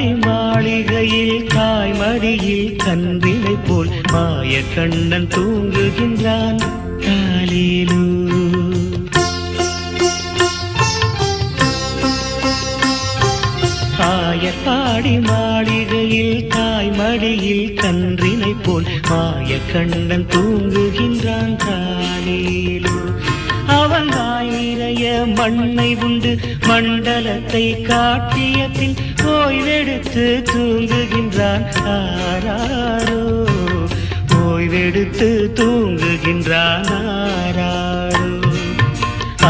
ஆயர்பாடி மாளிகையில் தாய்மடியில் கன்றினை போல் மாய கண்ணன் தூங்குகின்றான் தாலேலோ. ஆயர்பாடி மாளிகையில் தாய்மடியில் கன்றினை போல் மாய கண்ணன் தூங்குகின்றான் தாலேலோ. அவன் வாய் நிறைய மண்ணை உண்டு மண்டலத்தை காட்டிய பின் ஓய்வெடுத்து தூங்குகின்றான் ஆராரோ. ஓய்வெடுத்து தூங்குகின்றான் ஆராரோ.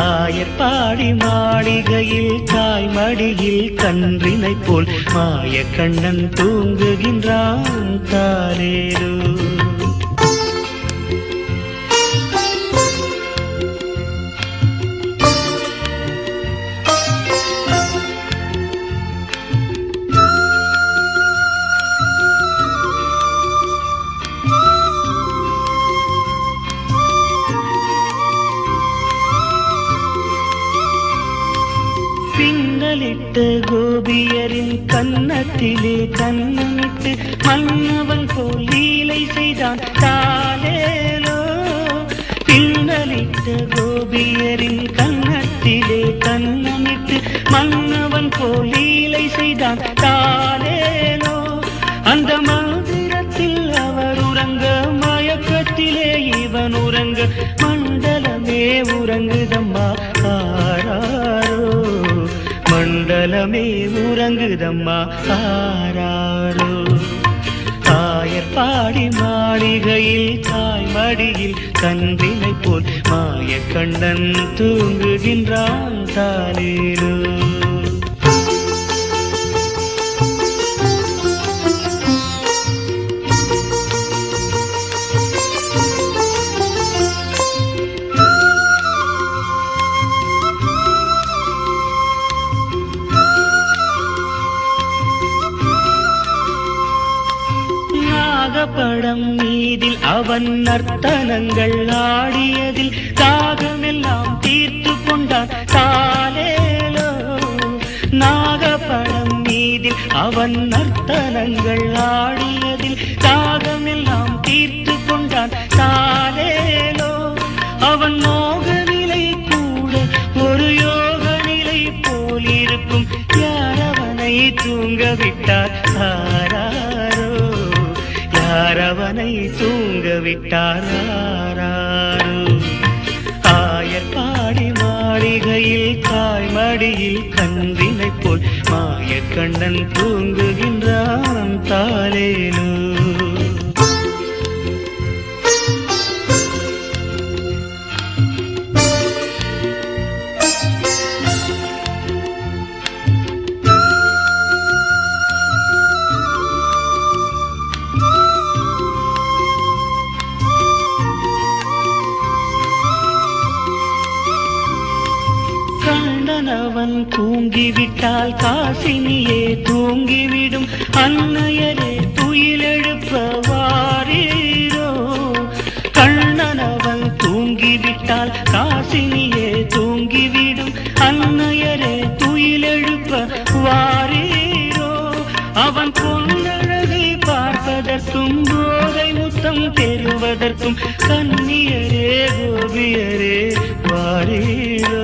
ஆயர்பாடி மாளிகையில் தாய்மடியில் கன்றினை போல் மாய கண்ணன் தூங்குகின்றான் தாலேலோ. பின்னலிட்டு கோபியரின் கன்னத்திலே கண்ணமிட்டு மன்னவன் போல் லீலை செய்தான் தாலேலோ. பின்னலிட்டு கோபியரின் கன்னத்திலே கண்ணமிட்டு மன்னவன் போல் லீலை செய்தான் தாலேலோ. அந்த மந்திரத்தில் அவர் உறங்க மயக்கத்திலே இவன் உறங்க மண்டலமே உறங்குதம்மா ஆராரோ. மண்டலமே உறங்குதம்மா ஆராரோ. ஆயர்பாடி மாளிகையில் தாய்மடியில் கன்றினை போல் மாய கண்ணன் தூங்குகின்றான் தாலேலோ. படம் மீதில் அவன் நர்த்தனங்கள் ஆடியதில் தாகமெல்லாம் தீர்த்து கொண்டான் தாலேலோ. நாகப்படம் மீதில் அவன் நர்த்தனங்கள் ஆடியதில் தாகமெல்லாம் தீர்த்து கொண்டான் தாலேலோ. அவன் மோக நிலை கூட ஒரு யோக நிலை போல் இருக்கும். யாரவனை தூங்க விட்டார் ஆராரோ. யாரவனை தூங்க விட்டார் ஆராரோ. ஆயர்பாடி மாளிகையில் தாய்மடியில் கன்றினை போல் மாய கண்ணன் தூங்குகின்றான் தாலேலோ. கண்ணனவன் தூங்கிவிட்டால் காசினியே தூங்கிவிடும். அன்னையரே துயிலெழுப்ப வாரீரோ. கண்ணனவன் தூங்கிவிட்டால் காசினியே தூங்கிவிடும். அன்னையரே துயிலெழுப்ப வாரீரோ. அவன் பொன்னழகை பார்ப்பதற்கும் போதை முத்தம் பெறுவதற்கும் கன்னியரே கோபியரே வாரீரோ.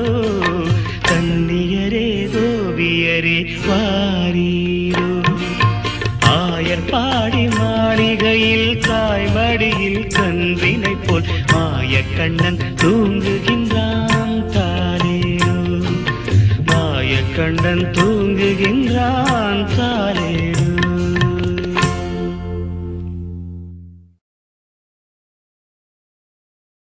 கன்னியரே கோபியரே வாரீரோ. ஆயர்பாடி மாளிகையில் தாய்மடியில் கன்றினை போல் மாய கண்ணன் தூங்குகின்றான் தாலேலோ. மாய கண்ணன் தூங்குகின்றான் தாலேலோ.